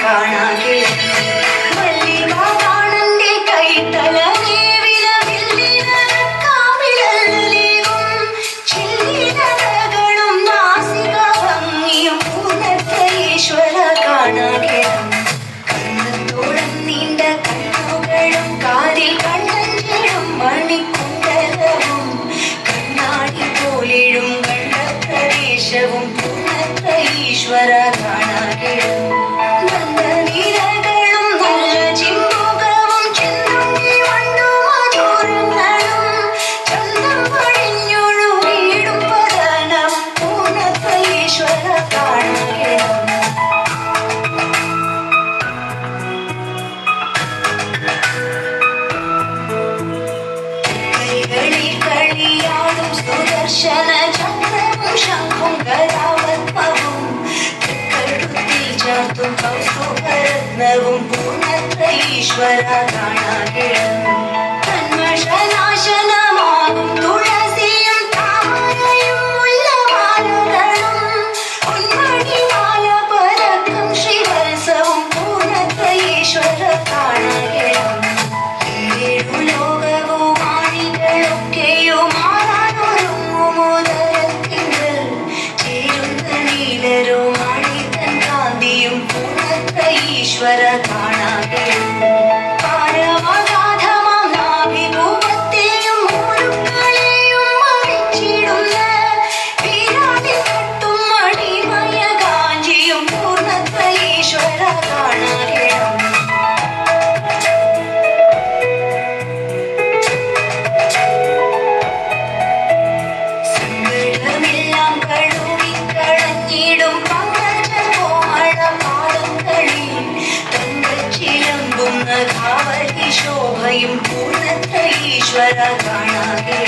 കാണാകെ വല്ലിവാണന്റെ കൈത്തല ഈശ്വര കാണാകെ നന്ദനീരകളും നല്ല ചിമ്പുകവും ചെന്നുണ്ണി വണ്ടുമധുരങ്ങളും ചന്തം പടിഞ്ഞൊഴുകിയിടും പതനം പൂർണ്ണ ഈശ്വര കാണാകെ കൈകളിൽ കളിയാടും സുദർശന ചക്രവും ശംഖും ഗദാപത്മവും ചേർത്തും കൗസ്തുഭരത്നവും പൂർണ്ണ ഈശ്വര കാണാകെ കന്മഷനാശനമാകും തുളസിയും താമരയും മുല്ലമാലകളും പൊന്മണിമാല പരക്കം ശ്രീവത്സവും പൂർണ്ണ ഈശ്വര കാണാകെ ഏഴു ലോകവും ആണികളൊക്കെയും ആറാനൊരുങ്ങുമുദരത്തിങ്കൽ ചേരുന്ന നീലരും ഈശ്വര കാണാകെ പാരമഗാധമാം നാഭിഭൂപത്തെയും മൂരുക്കളെയും മറിച്ചിടുന്ന വീരാതിക്കെട്ടും മണിമയ കാഞ്ചിയും പൂർണ്ണ ഈശ്വര കാണാകെ സങ്കടമെല്ലാം കഴുകിക്കളഞ്ഞിടും ശോഭയും പൂർണ്ണ ഈശ്വര കാണാകെ